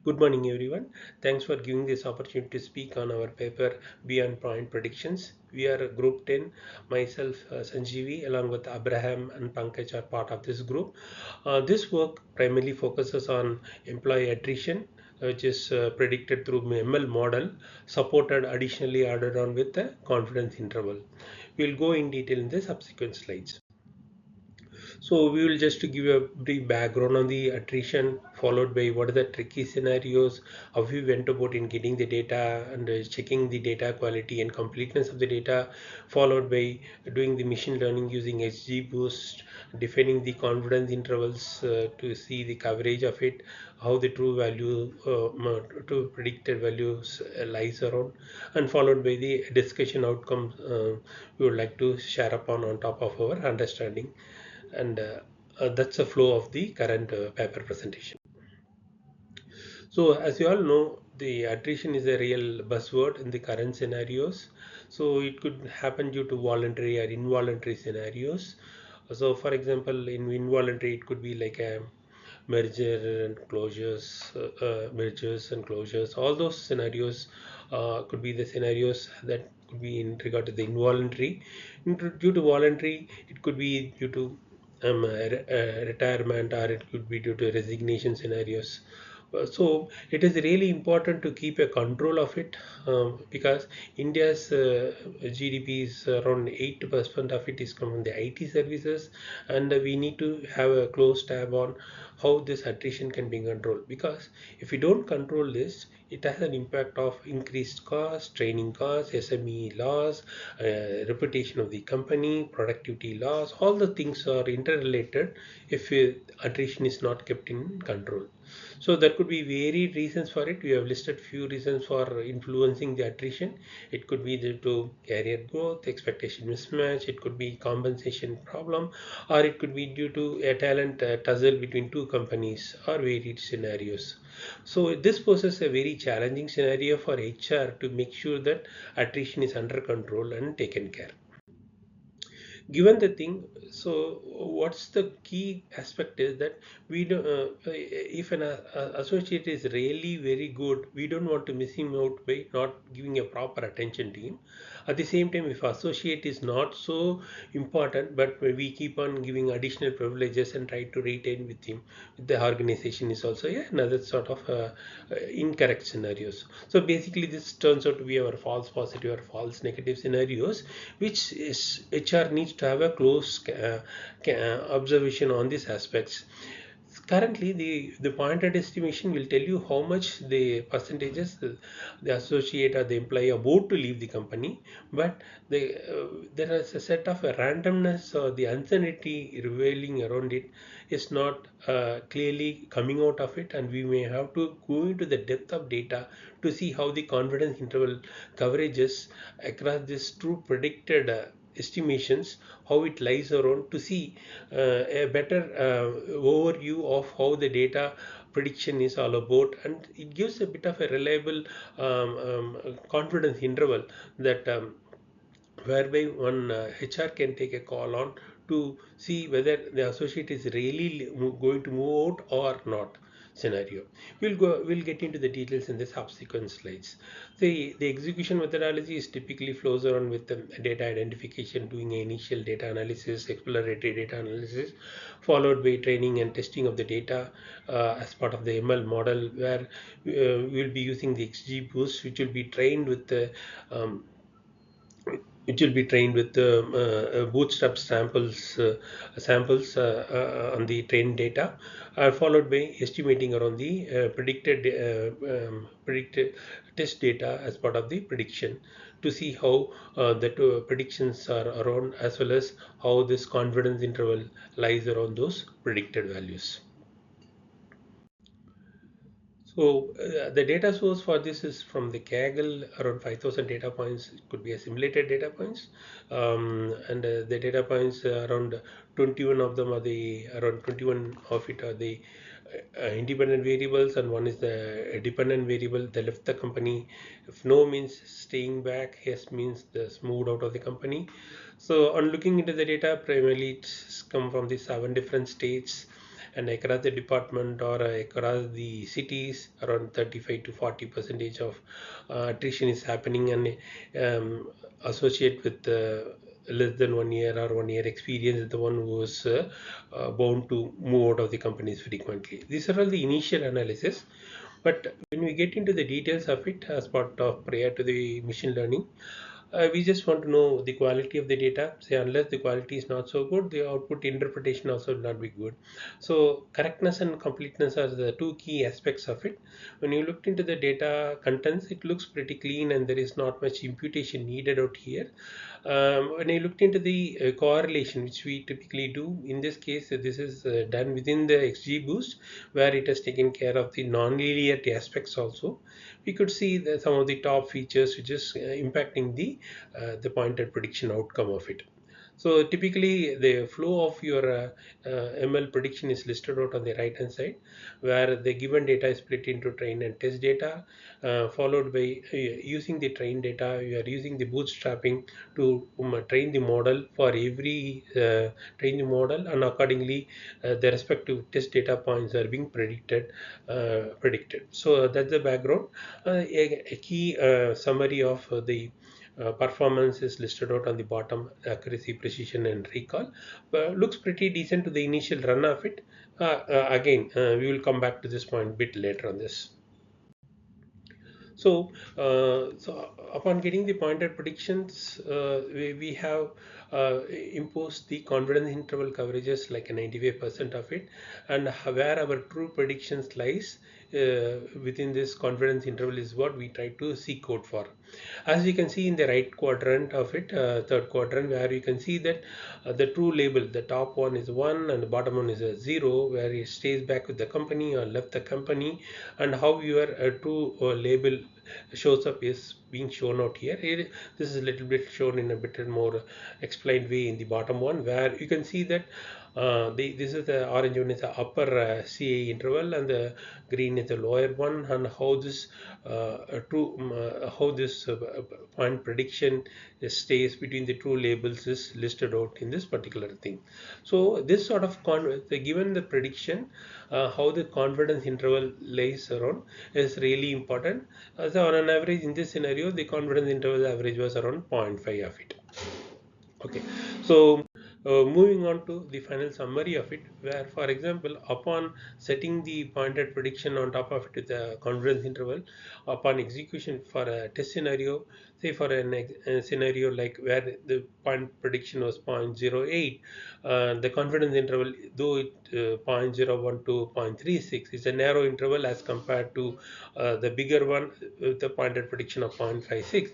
Good morning, everyone. Thanks for giving this opportunity to speak on our paper Beyond Point Predictions. We are Group 10. Myself, Sanjeevi, along with Abraham and Pankaj are part of this group. This work primarily focuses on employee attrition, which is predicted through ML model, supported additionally added on with the confidence interval. We'll go in detail in the subsequent slides. So we will just to give you a brief background on the attrition, followed by what are the tricky scenarios, how we went about in getting the data and checking the data quality and completeness of the data, followed by doing the machine learning using XGBoost, defining the confidence intervals to see the coverage of it, how the true value, true predicted values lies around, and followed by the discussion outcomes we would like to share upon on top of our understanding, and that's the flow of the current paper presentation. So as you all know, the attrition is a real buzzword in the current scenarios. So it could happen due to voluntary or involuntary scenarios. So for example, in involuntary, it could be like a mergers and closures. All those scenarios could be the scenarios that could be in regard to the involuntary. Due to voluntary, it could be due to retirement, or it could be due to resignation scenarios. So it is really important to keep a control of it, because India's GDP is around 8% of it is from the IT services, and we need to have a close tab on how this attrition can be controlled, because if we don't control this, it has an impact of increased costs, training costs, SME loss, reputation of the company, productivity loss. All the things are interrelated if attrition is not kept in control. So there could be varied reasons for it. We have listed few reasons for influencing the attrition. It could be due to career growth, expectation mismatch. It could be compensation problem, or it could be due to a talent tussle between two companies, or varied scenarios. So this poses a very challenging scenario for HR to make sure that attrition is under control and taken care. Given the thing, so what's the key aspect is that we do, if an associate is really very good, we don't want to miss him out by not giving a proper attention to him. At the same time, if associate is not so important, but we keep on giving additional privileges and try to retain with him, the organization is also another sort of incorrect scenarios. So basically this turns out to be our false positive or false negative scenarios, which is HR needs to have a close observation on these aspects. Currently, the pointed estimation will tell you how much the percentages the associate or the employee about to leave the company, but there is a set of a randomness or the uncertainty revealing around it is not clearly coming out of it, and we may have to go into the depth of data to see how the confidence interval coverages across this true predicted estimations, how it lies around, to see a better overview of how the data prediction is all about, and it gives a bit of a reliable confidence interval that whereby one HR can take a call on to see whether the associate is really going to move out or not scenario. We'll get into the details in the subsequent slides. The execution methodology is typically flows around with the data identification, doing initial data analysis, exploratory data analysis, followed by training and testing of the data as part of the ML model, where we'll be using the XGBoost, which will be trained with the bootstrap samples on the trained data, followed by estimating around the predicted test data as part of the prediction, to see how the predictions are around, as well as how this confidence interval lies around those predicted values. So the data source for this is from the Kaggle, around 5,000 data points. It could be a simulated data points, and the data points around 21 of them are the around 21 of it are the independent variables, and one is the dependent variable. They left the company. If no means staying back, yes means that's moved out of the company. So on looking into the data, primarily it's come from the 7 different states, and across the department or across the cities, around 35 to 40 percentage of attrition is happening, and associate with less than 1 year or 1 year experience is the one who is bound to move out of the companies frequently. These are all the initial analysis. But when we get into the details of it as part of prior to the machine learning, we just want to know the quality of the data. Say, unless the quality is not so good, the output interpretation also will not be good. So correctness and completeness are the two key aspects of it. When you looked into the data contents, it looks pretty clean and there is not much imputation needed out here. When I looked into the correlation, which we typically do, in this case, this is done within the XGBoost, where it has taken care of the non-linearity aspects also. We could see that some of the top features which is impacting the pointed prediction outcome of it. So typically the flow of your ML prediction is listed out on the right hand side, where the given data is split into train and test data, followed by using the train data. You are using the bootstrapping to train the model for every train the model, and accordingly the respective test data points are being predicted. So that's the background. A key summary of the performance is listed out on the bottom: accuracy, precision, and recall. Looks pretty decent to the initial run of it. Again, we will come back to this point bit later on this. So upon getting the pointed predictions, we have imposed the confidence interval coverages like a 95% of it, and where our true predictions lies within this confidence interval is what we try to seek out for. As you can see in the right quadrant of it, third quadrant, where you can see that the true label, the top one is 1 and the bottom one is a 0, where it stays back with the company or left the company, and how your true label shows up is being shown out here. This is a little bit shown in a bit more explained way in the bottom one, where you can see that this is the orange one is the upper CA interval and the green is the lower one, and how this how this point prediction stays between the true labels is listed out in this particular thing. So this sort of given the prediction, how the confidence interval lays around is really important. So on an average in this scenario, the confidence interval average was around 0.5 of it. Okay, so moving on to the final summary of it, where for example, upon setting the pointed prediction on top of it with the confidence interval, upon execution for a test scenario, say for a scenario like where the point prediction was 0.08, the confidence interval, though it 0.01 to 0.36, is a narrow interval as compared to the bigger one with the pointed prediction of 0.56.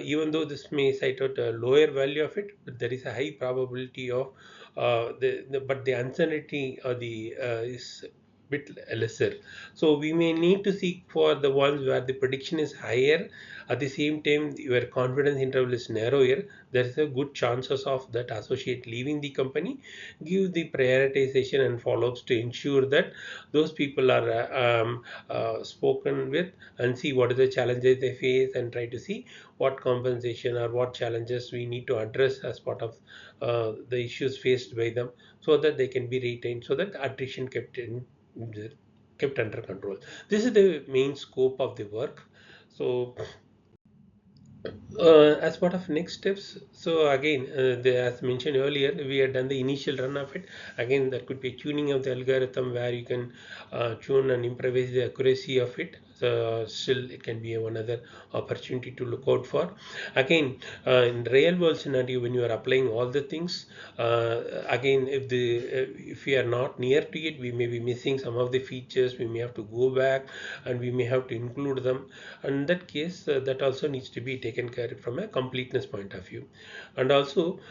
Even though this may cite out a lower value of it, but there is a high probability of but the uncertainty or the is bit lesser. So we may need to seek for the ones where the prediction is higher, at the same time your confidence interval is narrower. There is a good chances of that associate leaving the company. Give the prioritization and follow-ups to ensure that those people are spoken with, and see what are the challenges they face, and try to see what compensation or what challenges we need to address as part of the issues faced by them, so that they can be retained, so that attrition kept under control. This is the main scope of the work. So as part of next steps, so again, as mentioned earlier, we had done the initial run of it. Again, there could be tuning of the algorithm, where you can tune and improvise the accuracy of it. So still it can be one other opportunity to look out for. Again, in real world scenario, when you are applying all the things, again, if we are not near to it, we may be missing some of the features. We may have to go back and we may have to include them. And in that case, that also needs to be taken care of from a completeness point of view. And also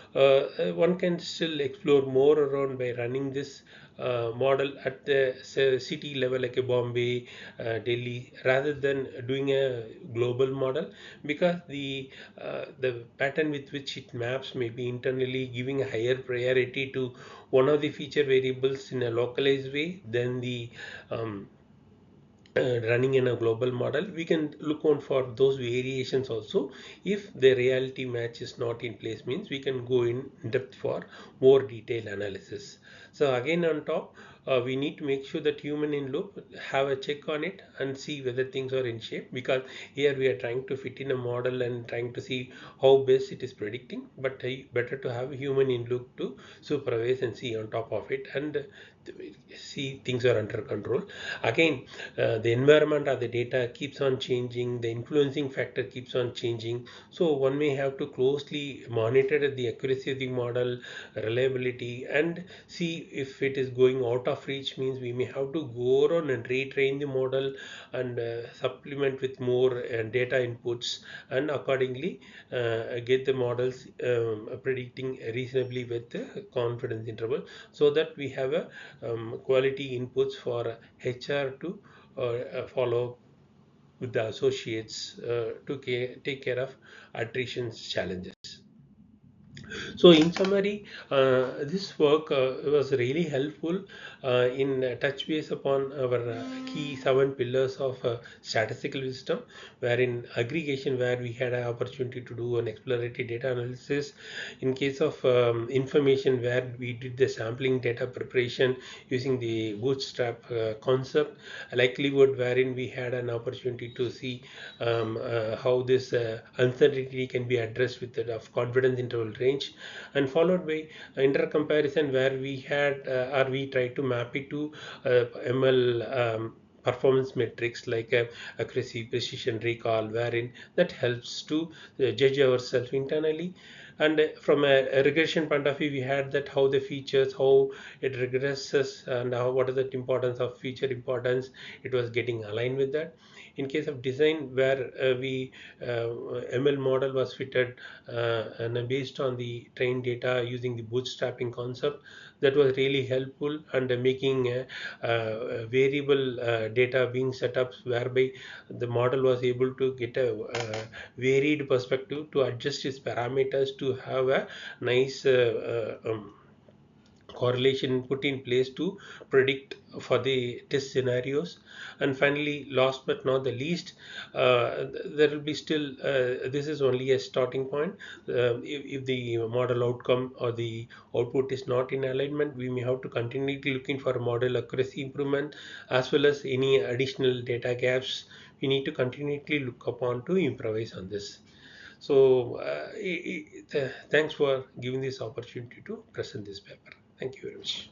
one can still explore more around by running this model at the city level, like a Bombay, Delhi, rather than doing a global model, because the pattern with which it maps may be internally giving a higher priority to one of the feature variables in a localized way than the running in a global model. We can look on for those variations also. If the reality match is not in place, means we can go in depth for more detailed analysis. So again, on top, we need to make sure that human in loop have a check on it and see whether things are in shape, because here we are trying to fit in a model and trying to see how best it is predicting, but better to have a human in loop to supervise and see on top of it, and see things are under control. Again, the environment or the data keeps on changing, the influencing factor keeps on changing, so one may have to closely monitor the accuracy of the model, reliability, and see if it is going out of reach, means we may have to go around and retrain the model and supplement with more data inputs, and accordingly get the models predicting reasonably with the confidence interval, so that we have a quality inputs for HR to follow with the associates to take care of attrition challenges. So in summary, this work was really helpful in touch base upon our key 7 pillars of statistical wisdom, wherein aggregation, where we had an opportunity to do an exploratory data analysis. In case of information, where we did the sampling data preparation using the bootstrap concept. Likelihood, wherein we had an opportunity to see how this uncertainty can be addressed with the confidence interval range, and followed by intercomparison, where we had or we tried to map it to ML performance metrics like accuracy, precision, recall, wherein that helps to judge ourselves internally. And from a regression point of view, we had that how the features, how it regresses, and how what is the importance of feature importance, it was getting aligned with that. In case of design, where we ML model was fitted and based on the trained data using the bootstrapping concept, that was really helpful, and making variable data being set up, whereby the model was able to get a varied perspective to adjust its parameters to have a nice correlation put in place to predict for the test scenarios. And finally, last but not the least, there will be still this is only a starting point. If the model outcome or the output is not in alignment, we may have to continue looking for model accuracy improvement, as well as any additional data gaps we need to continually look upon to improvise on this. So thanks for giving this opportunity to present this paper. Thank you very much.